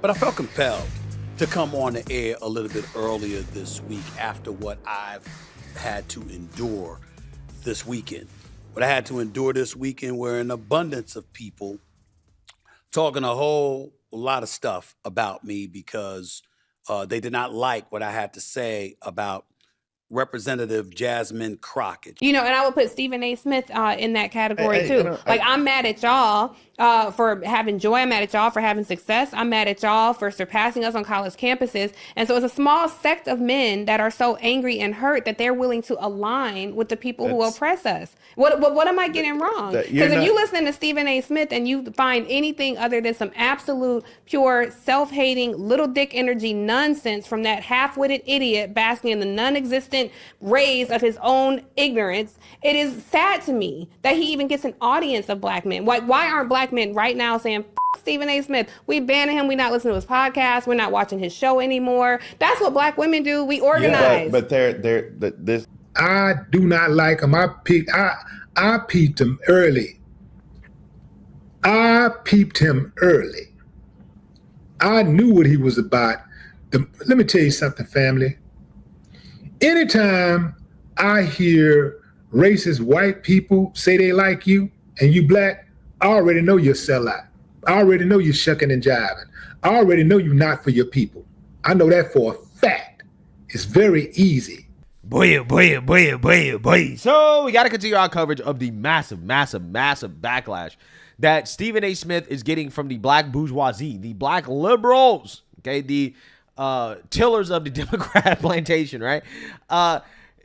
But I felt compelled to come on the air a little bit earlier this week after what I've had to endure this weekend. What I had to endure this weekend were an abundance of people talking a whole lot of stuff about me because they did not like what I had to say about Representative Jasmine Crockett. You know, and I would put Stephen A. Smith in that category Hey, too. I'm mad at y'all for having joy. I'm mad at y'all for having success. I'm mad at y'all for surpassing us on college campuses. And so it's a small sect of men that are so angry and hurt that they're willing to align with the people who oppress us. What am I getting wrong? Because if you listen to Stephen A. Smith and you find anything other than some absolute pure self-hating little dick energy nonsense from that half-witted idiot basking in the non-existent rays of his own ignorance, it is sad to me that he even gets an audience of black men. Why aren't black men right now saying, F Stephen A. Smith, we banning him, we not listening to his podcast, we're not watching his show anymore? That's what black women do. We organize. Yeah, but this. I do not like him. I peeped him early. I knew what he was about. Let me tell you something, family. Anytime I hear racist white people say they like you and you black, I already know you're a sellout. I already know you're shucking and jiving. I already know you're not for your people. I know that for a fact. It's very easy. Boy. So we got to continue our coverage of the massive backlash that Stephen A. Smith is getting from the black bourgeoisie, the black liberals, okay, the tillers of the Democrat plantation, right?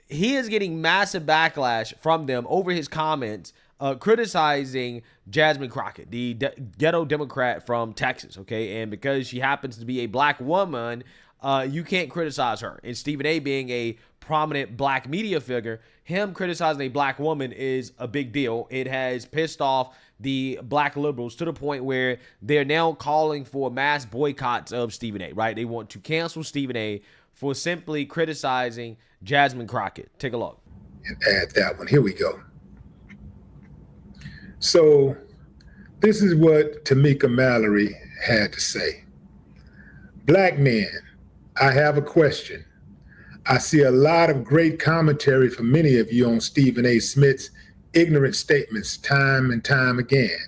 He is getting massive backlash from them over his comments criticizing Jasmine Crockett, the ghetto Democrat from Texas, okay? And because she happens to be a black woman, you can't criticize her. And Stephen A. being a prominent black media figure, him criticizing a black woman is a big deal. It has pissed off the black liberals to the point where they're now calling for mass boycotts of Stephen A., right? They want to cancel Stephen A. for simply criticizing Jasmine Crockett. Take a look. And add that one. Here we go. So this is what Tamika Mallory had to say. Black men, I have a question. I see a lot of great commentary from many of you on Stephen A. Smith's ignorant statements time and time again.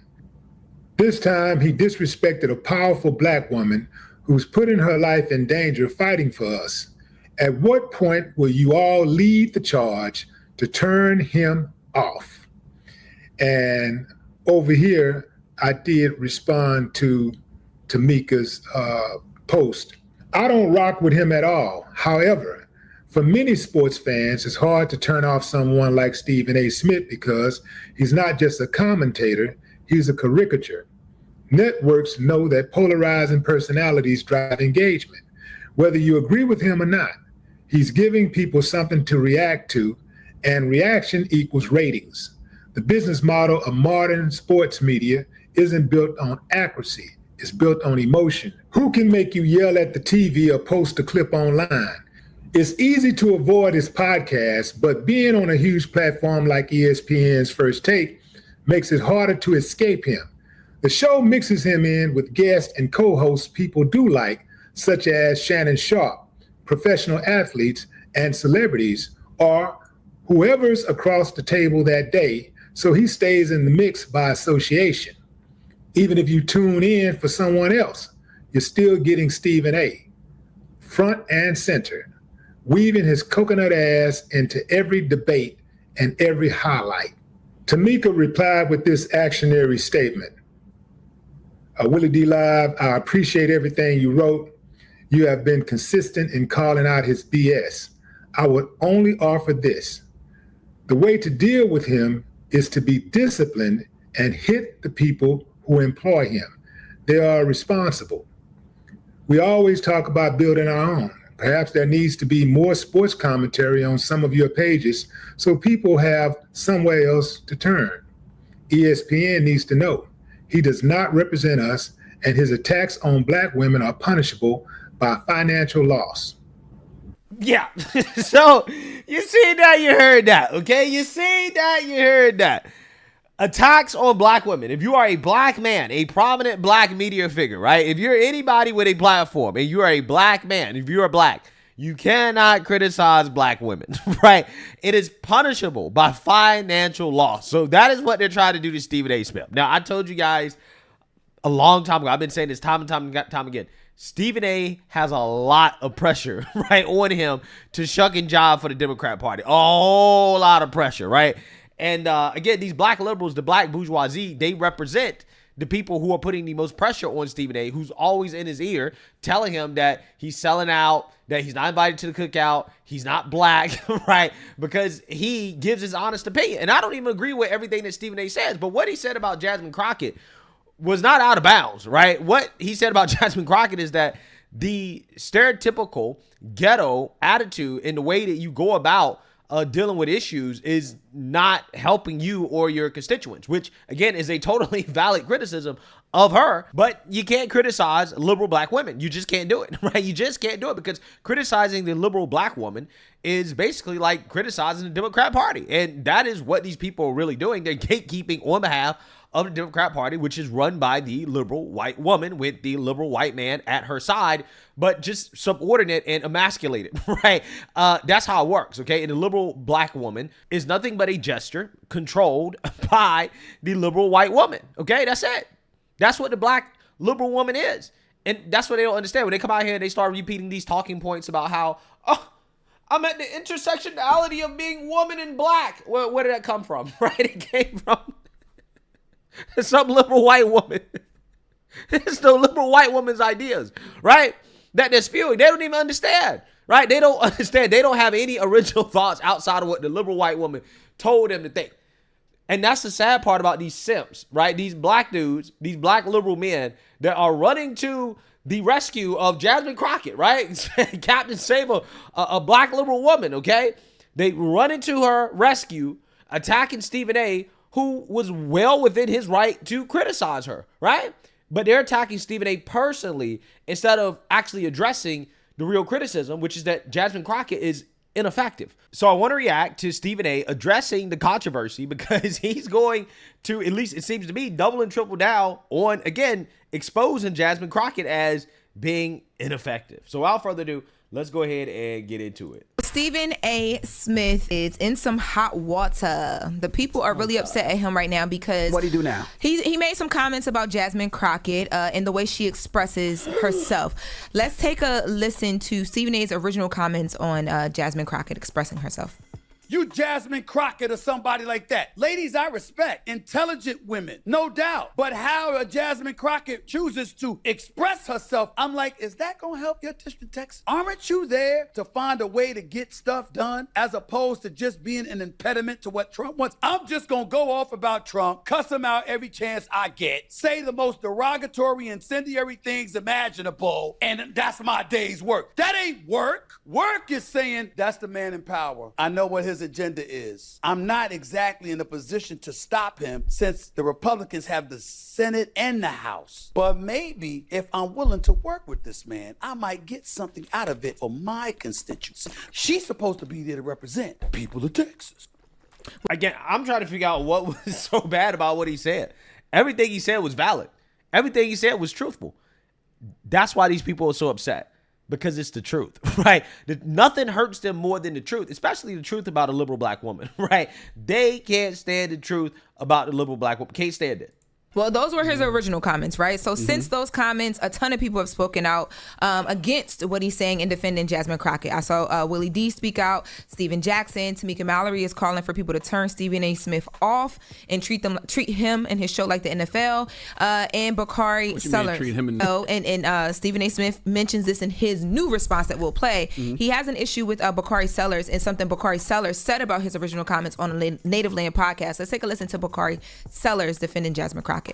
This time, he disrespected a powerful black woman who's putting her life in danger fighting for us. At what point will you all lead the charge to turn him off? And over here, I did respond to Tamika's post. I don't rock with him at all. However, for many sports fans, it's hard to turn off someone like Stephen A. Smith because he's not just a commentator, he's a caricature. Networks know that polarizing personalities drive engagement. Whether you agree with him or not, he's giving people something to react to, and reaction equals ratings. The business model of modern sports media isn't built on accuracy, it's built on emotion. Who can make you yell at the TV or post a clip online? It's easy to avoid his podcast, but being on a huge platform like ESPN's First Take makes it harder to escape him. The show mixes him in with guests and co-hosts people do like, such as Shannon Sharpe, professional athletes, and celebrities, or whoever's across the table that day, so he stays in the mix by association. Even if you tune in for someone else, you're still getting Stephen A. front and center, weaving his coconut ass into every debate and every highlight. Tamika replied with this actionary statement. Willie D Live, I appreciate everything you wrote. You have been consistent in calling out his BS. I would only offer this. The way to deal with him is to be disciplined and hit the people who employ him. They are responsible. We always talk about building our own. Perhaps there needs to be more sports commentary on some of your pages so people have somewhere else to turn. ESPN needs to know he does not represent us, and his attacks on black women are punishable by financial loss. Yeah. So you see that, you heard that, okay? You see that, you heard that. Attacks on black women. If you are a black man, a prominent black media figure, right? If you're anybody with a platform and you are a black man, if you are black, you cannot criticize black women, right? It is punishable by financial loss. So that is what they're trying to do to Stephen A. Smith. Now, I told you guys a long time ago, I've been saying this time and time again, Stephen A. has a lot of pressure, right, on him to shuck and jive for the Democrat Party. A whole lot of pressure, right? And again, these black liberals, the black bourgeoisie, they represent the people who are putting the most pressure on Stephen A., who's always in his ear telling him that he's selling out, that he's not invited to the cookout, he's not black, right? Because he gives his honest opinion. And I don't even agree with everything that Stephen A. says, but what he said about Jasmine Crockett was not out of bounds, right? What he said about Jasmine Crockett is that the stereotypical ghetto attitude and the way that you go about dealing with issues is not helping you or your constituents, which again is a totally valid criticism of her. But you can't criticize liberal black women. You just can't do it, right? You just can't do it, because criticizing the liberal black woman is basically like criticizing the Democrat Party. And that is what these people are really doing. They're gatekeeping on behalf of the Democrat Party, which is run by the liberal white woman with the liberal white man at her side, but just subordinate and emasculated, right? That's how it works, okay? And the liberal black woman is nothing but a gesture controlled by the liberal white woman, okay? That's it. That's what the black liberal woman is. And that's what they don't understand. When they come out here and they start repeating these talking points about how, oh, I'm at the intersectionality of being woman and black. Well, where did that come from, right? It came from some liberal white woman. It's the liberal white woman's ideas, right? That they're spewing. They don't even understand, right? They don't understand. They don't have any original thoughts outside of what the liberal white woman told them to think. And that's the sad part about these simps, right? These black dudes, these black liberal men that are running to the rescue of Jasmine Crockett, right? Captain Save a black liberal woman, okay? They run into her rescue, attacking Stephen A., who was well within his right to criticize her, right? But they're attacking Stephen A. personally instead of actually addressing the real criticism, which is that Jasmine Crockett is ineffective. So I want to react to Stephen A. addressing the controversy, because he's going to, at least it seems to me, double and triple down on, again, exposing Jasmine Crockett as being ineffective. So without further ado, let's go ahead and get into it. Stephen A. Smith is in some hot water. The people are really upset at him right now because What'd he do now? He made some comments about Jasmine Crockett and the way she expresses herself. Let's take a listen to Stephen A.'s original comments on Jasmine Crockett expressing herself. You Jasmine Crockett or somebody like that. Ladies, I respect intelligent women, no doubt. But how a Jasmine Crockett chooses to express herself, I'm like, is that gonna help your district text? Aren't you there to find a way to get stuff done as opposed to just being an impediment to what Trump wants? I'm just gonna go off about Trump, cuss him out every chance I get, say the most derogatory, incendiary things imaginable, and that's my day's work. That ain't work. Work is saying that's the man in power. I know what his agenda is. I'm not exactly in a position to stop him since the Republicans have the Senate and the House. But maybe if I'm willing to work with this man, I might get something out of it for my constituents. She's supposed to be there to represent the people of Texas. Again, I'm trying to figure out what was so bad about what he said. Everything he said was valid. Everything he said was truthful. That's why these people are so upset. Because it's the truth, right? Nothing hurts them more than the truth, especially the truth about a liberal black woman, right? They can't stand the truth about the liberal black woman. Can't stand it. Well, those were his original comments, right? So since those comments, a ton of people have spoken out against what he's saying and defending Jasmine Crockett. I saw Willie D speak out, Steven Jackson, Tamika Mallory is calling for people to turn Stephen A. Smith off and treat him and his show like the NFL. And Bakari Sellers. And Stephen A. Smith mentions this in his new response that we'll play. He has an issue with Bakari Sellers and something Bakari Sellers said about his original comments on a Native Land podcast. Let's take a listen to Bakari Sellers defending Jasmine Crockett.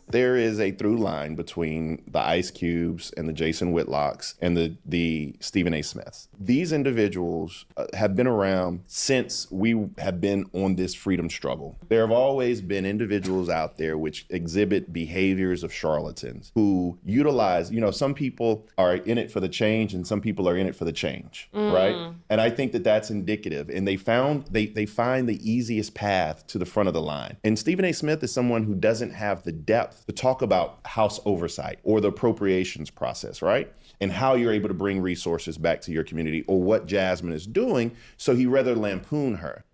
there is a through line between the Ice Cubes and the Jason Whitlocks and the Stephen A. Smiths. These individuals have been around since we have been on this freedom struggle. There have always been individuals out there which exhibit behaviors of charlatans who utilize, some people are in it for the change and some people are in it for the change, right? And I think that that's indicative. And they find the easiest path to the front of the line. And Stephen A. Smith is someone who doesn't have the depth to talk about House oversight or the appropriations process, right? And how you're able to bring resources back to your community or what Jasmine is doing. So he rather lampoon her.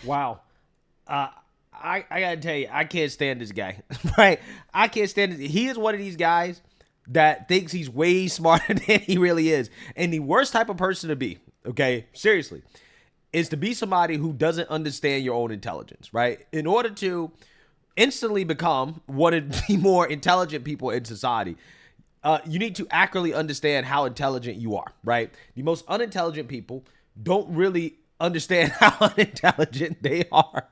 Wow. I gotta tell you, I can't stand this guy, right? I can't stand it. He is one of these guys that thinks he's way smarter than he really is. And the worst type of person to be, okay, seriously, is to be somebody who doesn't understand your own intelligence, right? In order to instantly become one of the more intelligent people in society, you need to accurately understand how intelligent you are, right? The most unintelligent people don't really understand how unintelligent they are,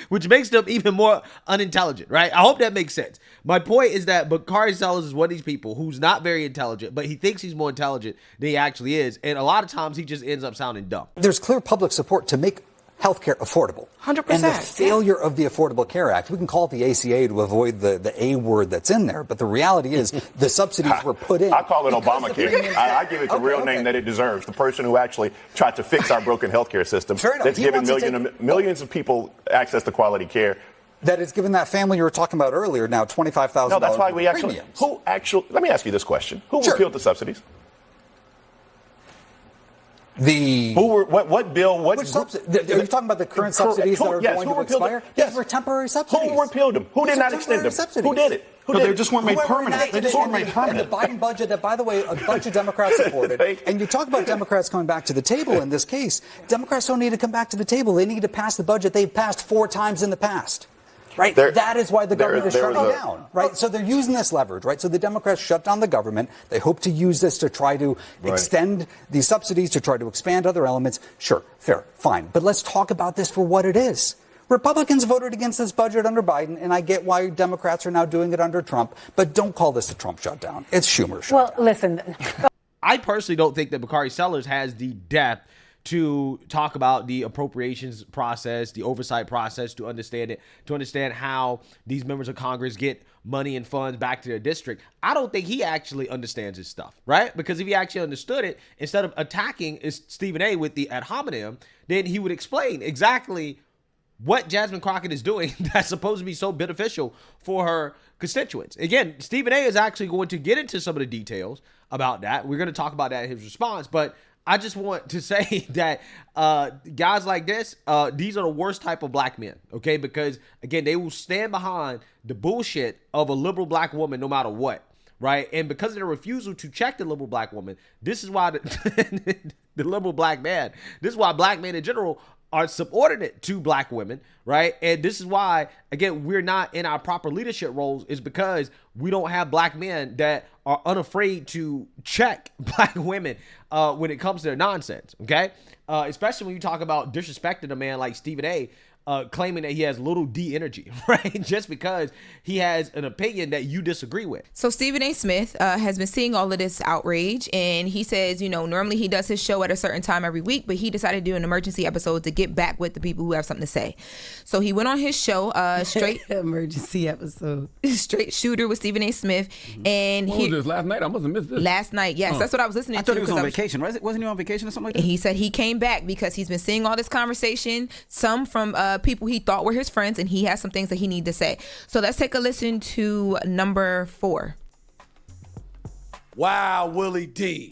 which makes them even more unintelligent, right? I hope that makes sense. My point is that Bakari Sellers is one of these people who's not very intelligent, but he thinks he's more intelligent than he actually is. And a lot of times he just ends up sounding dumb. There's clear public support to make healthcare affordable. 100%. And the failure of the Affordable Care Act, we can call it the ACA to avoid the A word that's in there, but the reality is the subsidies were put in. I call it Obamacare. I give it the real name that it deserves. The person who actually tried to fix our broken healthcare system. That's given millions of people access to quality care. That has given that family you were talking about earlier now $25,000. No, that's why we premiums. let me ask you this question. Who repealed the subsidies? What bill? Which subsidy? Are you talking about the current subsidies that are going to expire? Yes, for temporary subsidies. Who repealed them? Who did not extend them? Who did it? They just weren't made permanent. They just weren't made permanent. And the Biden budget that, by the way, a bunch of Democrats supported. And you talk about Democrats coming back to the table in this case. Democrats don't need to come back to the table. They need to pass the budget they've passed 4 times in the past. Right. That is why the government is shutting down. Right. So they're using this leverage. Right. So the Democrats shut down the government. They hope to use this to try to extend these subsidies, to try to expand other elements. Sure. Fair. Fine. But let's talk about this for what it is. Republicans voted against this budget under Biden, and I get why Democrats are now doing it under Trump. But don't call this a Trump shutdown. It's Schumer shutdown. Well, listen. I personally don't think that Bakari Sellers has the depth to talk about the appropriations process, the oversight process, to understand it, to understand how these members of Congress get money and funds back to their district. I don't think he actually understands his stuff, right? Because if he actually understood it, instead of attacking Stephen A. with the ad hominem, then he would explain exactly what Jasmine Crockett is doing that's supposed to be so beneficial for her constituents. Again, Stephen A. is actually going to get into some of the details about that. We're going to talk about that in his response, but I just want to say that guys like this, these are the worst type of black men, okay? Because, again, they will stand behind the bullshit of a liberal black woman no matter what, right? And because of their refusal to check the liberal black woman, this is why the liberal black man, this is why black men in general are subordinate to black women, right? And this is why, again, we're not in our proper leadership roles, is because we don't have black men that are unafraid to check black women when it comes to their nonsense, okay? Especially when you talk about disrespecting a man like Stephen A., claiming that he has little D energy, right? Just because he has an opinion that you disagree with. So Stephen A. Smith has been seeing all of this outrage, and he says, normally he does his show at a certain time every week, but he decided to do an emergency episode to get back with the people who have something to say. So he went on his show, straight emergency episode, straight shooter with Stephen A. Smith, and what was this last night? I must have missed this. Last night, yes, that's what I was listening to. I thought he was on vacation. Wasn't he on vacation or something like that? And he said he came back because he's been seeing all this conversation, some from people he thought were his friends, and he has some things that he needs to say. So let's take a listen to number 4. Wow, Willie D.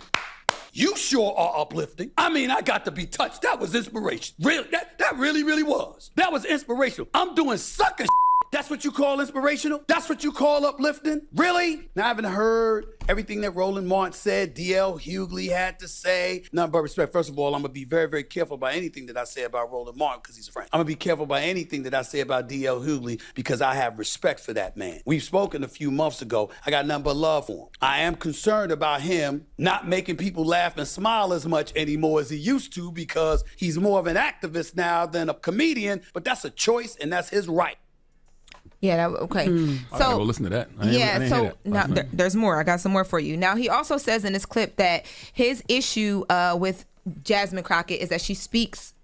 You sure are uplifting. I mean, I got to be touched. That was inspiration. Really, that really, really was. That was inspirational. I'm doing sucker shit. That's what you call inspirational? That's what you call uplifting? Really? Now, I haven't heard everything that Roland Martin said, D.L. Hughley had to say. None but respect. First of all, I'm going to be very, very careful about anything that I say about Roland Martin because he's a friend. I'm going to be careful about anything that I say about D.L. Hughley because I have respect for that man. We've spoken a few months ago. I got nothing but love for him. I am concerned about him not making people laugh and smile as much anymore as he used to because he's more of an activist now than a comedian, but that's a choice and that's his right. Yeah. Okay. I gotta go listen to that. I didn't hear So that now last night. there's more. I got some more for you. Now he also says in this clip that his issue with Jasmine Crockett is that she speaks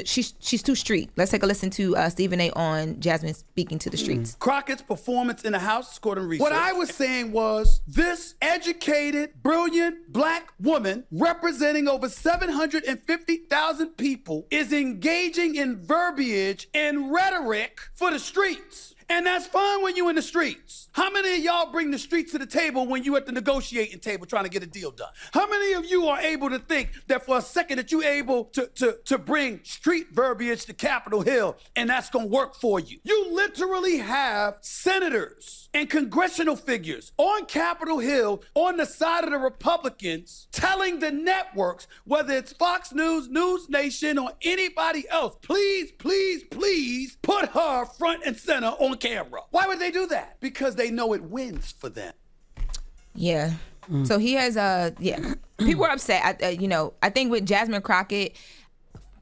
she's too street. Let's take a listen to Stephen A. on Jasmine speaking to the streets. Crockett's performance in the House according to research. What I was saying was this educated, brilliant black woman representing over 750,000 people is engaging in verbiage and rhetoric for the streets. And that's fine when you're in the streets. How many of y'all bring the streets to the table when you at the negotiating table trying to get a deal done? How many of you are able to think that for a second that you're able to bring street verbiage to Capitol Hill and that's going to work for you? You literally have senators and congressional figures on Capitol Hill on the side of the Republicans telling the networks, whether it's Fox News, News Nation, or anybody else, please, please, please put her front and center on camera. Why would they do that? Because they know it wins for them. Yeah. So he has people are upset. I think with Jasmine Crockett,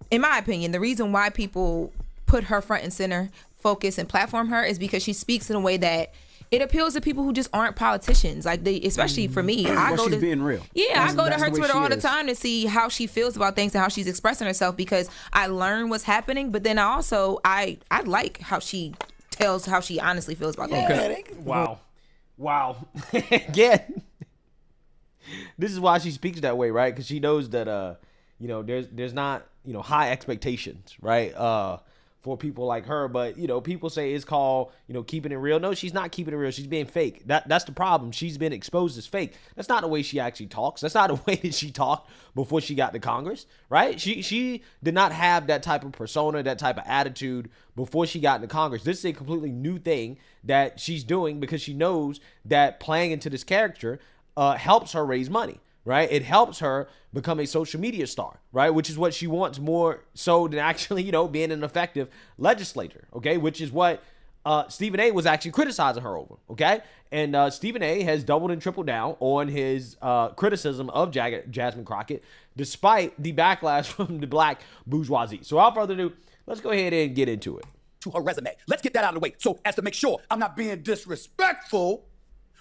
in my opinion, the reason why people put her front and center, focus and platform her is because she speaks in a way that it appeals to people who just aren't politicians. Like especially for me, she's being real. Yeah, I go to That's her the way Twitter she all the is. time to see how she feels about things and how she's expressing herself because I learn what's happening. But then I also I like how she tells how she honestly feels about things. Okay. Wow. Again, this is why she speaks that way, right? Because she knows that there's not high expectations, right? For people like her, but people say it's called keeping it real. No, she's not keeping it real. She's being fake. That's the problem. She's been exposed as fake. That's not the way she actually talks. That's not the way that she talked before she got to Congress, right? She did not have that type of persona, that type of attitude before she got into Congress. This is a completely new thing that she's doing because she knows that playing into this character helps her raise money. Right, it helps her become a social media star, right? Which is what she wants more so than actually, being an effective legislator, okay? Which is what Stephen A. was actually criticizing her over, okay? And Stephen A. has doubled and tripled down on his criticism of Jasmine Crockett, despite the backlash from the black bourgeoisie. So without further ado, let's go ahead and get into it. To her resume. Let's get that out of the way so as to make sure I'm not being disrespectful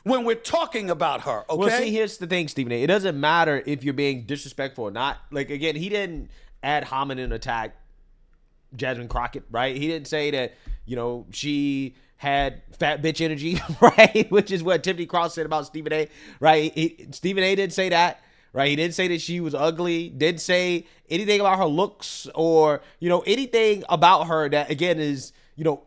when we're talking about her, okay? Well, see, here's the thing, Stephen A. It doesn't matter if you're being disrespectful or not. Like, again, he didn't ad hominem attack Jasmine Crockett, right? He didn't say that, she had fat bitch energy, right? Which is what Tiffany Cross said about Stephen A., right? Stephen A. didn't say that, right? He didn't say that she was ugly, didn't say anything about her looks or, anything about her that, again, is,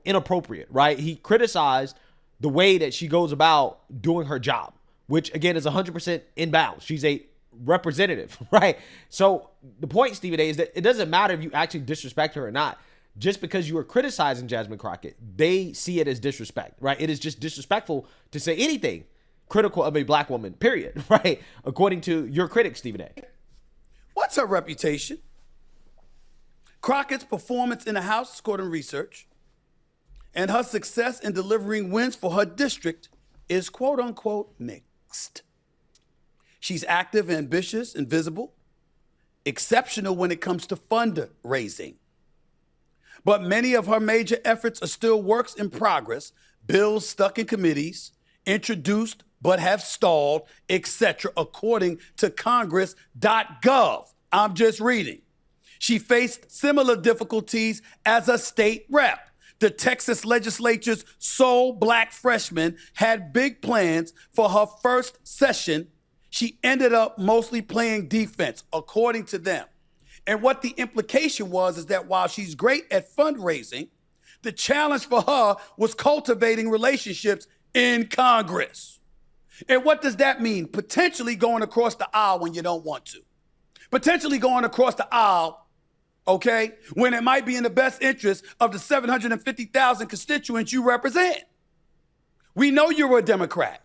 inappropriate, right? He criticized the way that she goes about doing her job, which again is 100% inbound. She's a representative, right? So the point, Stephen A., is that it doesn't matter if you actually disrespect her or not. Just because you are criticizing Jasmine Crockett, they see it as disrespect, right? It is just disrespectful to say anything critical of a black woman, period, right? According to your critic, Stephen A. What's her reputation? Crockett's performance in the House, according to research, and her success in delivering wins for her district is quote unquote mixed. She's active, ambitious, and visible, exceptional when it comes to fundraising. But many of her major efforts are still works in progress, bills stuck in committees, introduced but have stalled, etc., according to Congress.gov. I'm just reading. She faced similar difficulties as a state rep. The Texas legislature's sole black freshman had big plans for her first session. She ended up mostly playing defense, according to them. And what the implication was is that while she's great at fundraising, the challenge for her was cultivating relationships in Congress. And what does that mean? Potentially going across the aisle when you don't want to. Potentially going across the aisle, okay, when it might be in the best interest of the 750,000 constituents you represent. We know you're a Democrat.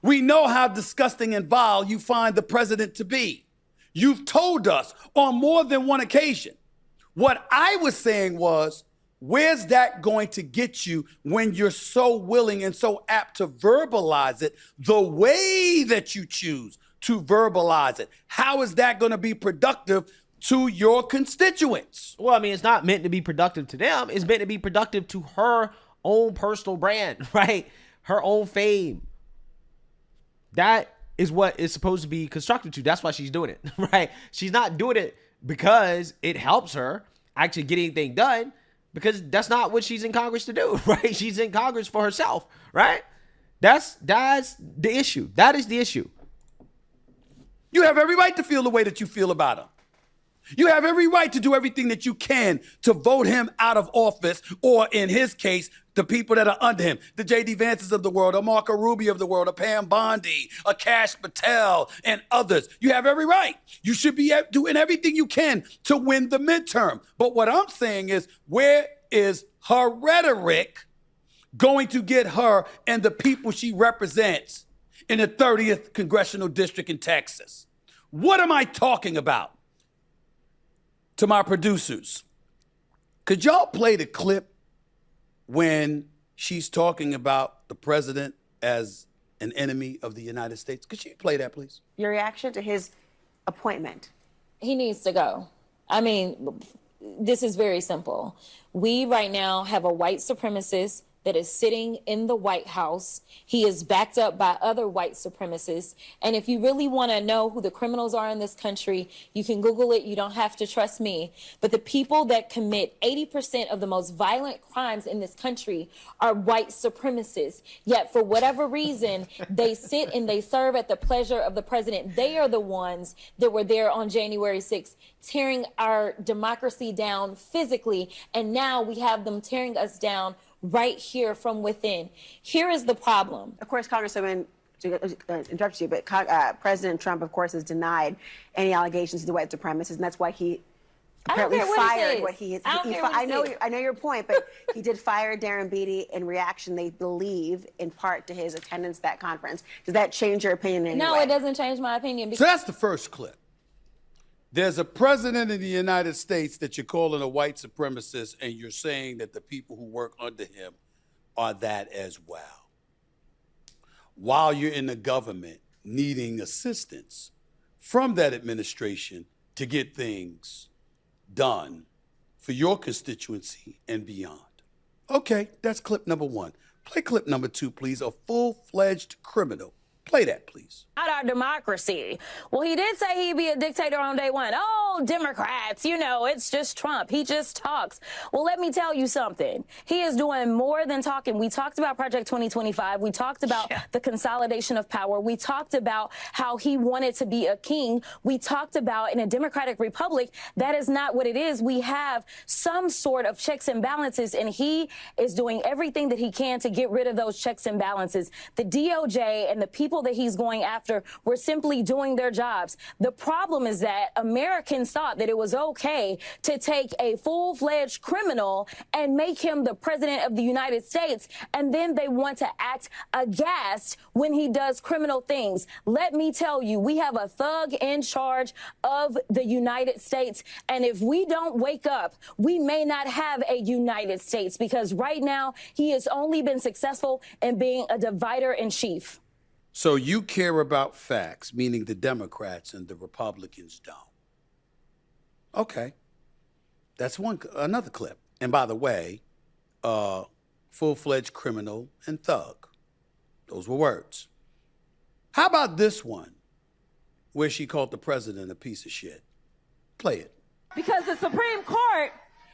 We know how disgusting and vile you find the president to be. You've told us on more than one occasion. What I was saying was, where's that going to get you when you're so willing and so apt to verbalize it the way that you choose to verbalize it? How is that going to be productive to your constituents? Well, I mean, it's not meant to be productive to them. It's meant to be productive to her own personal brand, right? Her own fame. That is what is supposed to be constructed to. That's why she's doing it, right? She's not doing it because it helps her actually get anything done, because that's not what she's in Congress to do, right? She's in Congress for herself, right? That's the issue. That is the issue. You have every right to feel the way that you feel about him. You have every right to do everything that you can to vote him out of office, or in his case, the people that are under him, the J.D. Vances of the world, a Marco Rubio of the world, a Pam Bondi, a Kash Patel, and others. You have every right. You should be doing everything you can to win the midterm. But what I'm saying is, where is her rhetoric going to get her and the people she represents in the 30th Congressional District in Texas? What am I talking about? To my producers, could y'all play the clip when she's talking about the president as an enemy of the United States? Could you play that, please? Your reaction to his appointment? He needs to go. I mean, this is very simple. We right now have a white supremacist that is sitting in the White House. He is backed up by other white supremacists. And if you really want to know who the criminals are in this country, you can Google it. You don't have to trust me. But the people that commit 80% of the most violent crimes in this country are white supremacists. Yet for whatever reason, they sit and they serve at the pleasure of the president. They are the ones that were there on January 6th, tearing our democracy down physically. And now we have them tearing us down right here from within. Here is the problem. Of course, Congresswoman, to interrupt you, but President Trump, of course, has denied any allegations of the white supremacists, and that's why he apparently fired what he is. I know your point, but he did fire Darren Beatty in reaction, they believe, in part to his attendance at that conference. Does that change your opinion in any way? No, it doesn't change my opinion. So that's the first clip. There's a president of the United States that you're calling a white supremacist, and you're saying that the people who work under him are that as well. While you're in the government needing assistance from that administration to get things done for your constituency and beyond. Okay, that's clip number one. Play clip number two, please. A full-fledged criminal. Play that, please. Not our democracy. Well, he did say he'd be a dictator on day one. Oh, Democrats, you know, it's just Trump. He just talks. Well, let me tell you something. He is doing more than talking. We talked about Project 2025. We talked about the consolidation of power. We talked about how he wanted to be a king. We talked about in a democratic republic, that is not what it is. We have some sort of checks and balances, and he is doing everything that he can to get rid of those checks and balances. The DOJ and the people that he's going after were simply doing their jobs. The problem is that Americans thought that it was okay to take a full-fledged criminal and make him the president of the United States, and then they want to act aghast when he does criminal things. Let me tell you, we have a thug in charge of the United States, and if we don't wake up, we may not have a United States, because right now he has only been successful in being a divider in chief. So you care about facts, meaning the Democrats and the Republicans don't. Okay. That's another clip. And by the way, full-fledged criminal and thug. Those were words. How about this one, where she called the president a piece of shit? Play it. Because the Supreme Court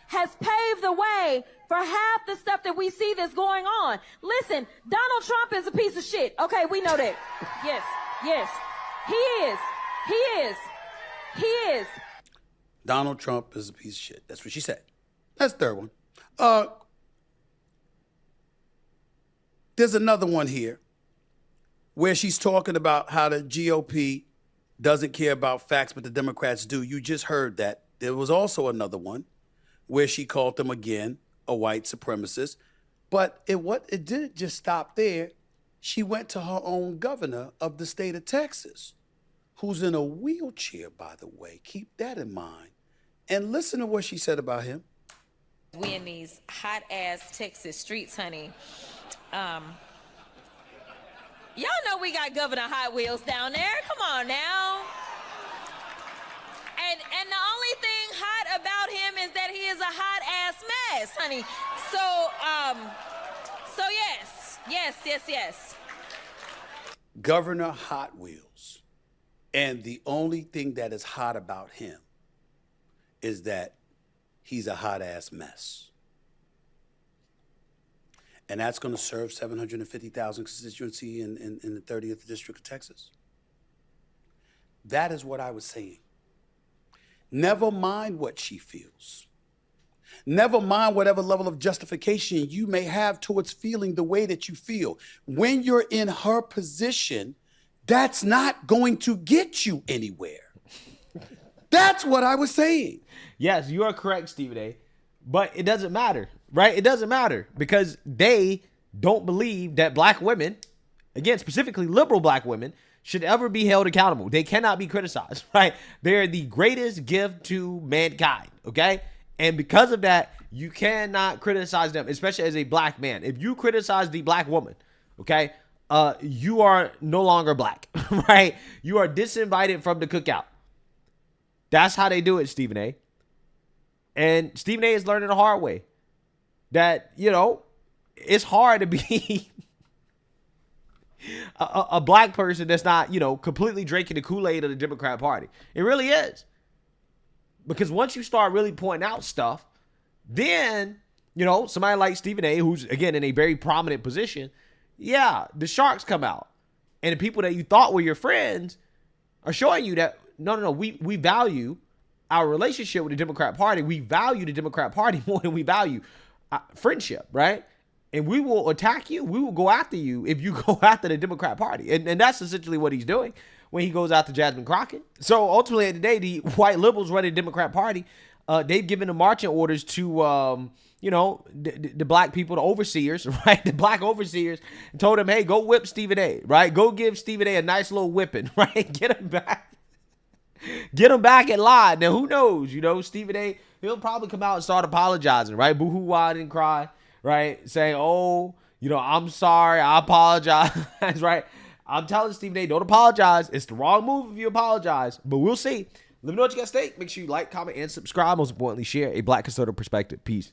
has paved the way for half the stuff that we see that's going on. Listen, Donald Trump is a piece of shit. Okay, we know that. Yes, yes. He is. He is. He is. Donald Trump is a piece of shit. That's what she said. That's the third one. There's another one here where she's talking about how the GOP doesn't care about facts, but the Democrats do. You just heard that. There was also another one where she called them again a white supremacist. But it didn't just stop there. She went to her own governor of the state of Texas, who's in a wheelchair, by the way. Keep that in mind. And listen to what she said about him. We in these hot-ass Texas streets, honey. Y'all know we got Governor Hot Wheels down there. Come on now. And the only thing hot about him is that he is a hot-ass mess, honey. So, Yes. Governor Hot Wheels. And the only thing that is hot about him is that he's a hot-ass mess. And that's going to serve 750,000 constituency in the 30th District of Texas. That is what I was saying. Never mind what she feels. Never mind whatever level of justification you may have towards feeling the way that you feel. When you're in her position, that's not going to get you anywhere. That's what I was saying. Yes, you are correct, Stephen A. But it doesn't matter, right? It doesn't matter because they don't believe that black women, again, specifically liberal black women, should ever be held accountable. They cannot be criticized, right? They're the greatest gift to mankind, okay? And because of that, you cannot criticize them, especially as a black man. If you criticize the black woman, okay, you are no longer black, right? You are disinvited from the cookout. That's how they do it, Stephen A. And Stephen A is learning the hard way that, you know, it's hard to be a black person that's not, you know, completely drinking the Kool-Aid of the Democrat Party. It really is. Because once you start really pointing out stuff, then, you know, somebody like Stephen A, who's, again, in a very prominent position, yeah, the sharks come out. And the people that you thought were your friends are showing you that, no, we value our relationship with the Democrat Party. We value the Democrat Party more than we value friendship, right? And we will attack you. We will go after you if you go after the Democrat Party. And that's essentially what he's doing when he goes after Jasmine Crockett. So ultimately, at the day, the white liberals running the Democrat Party, they've given the marching orders to, you know, the black people, the overseers, right? The black overseers, and told them, hey, go whip Stephen A, right? Go give Stephen A nice little whipping, right? Get him back. Get him back in line. Now, who knows? You know, Stephen A, he'll probably come out and start apologizing, right? Boo-hoo-wah and cry, right? Saying, oh, you know, I'm sorry. I apologize, right? I'm telling Stephen A, don't apologize. It's the wrong move if you apologize. But we'll see. Let me know what you got to stake. Make sure you like, comment, and subscribe. Most importantly, share a black conservative perspective. Peace.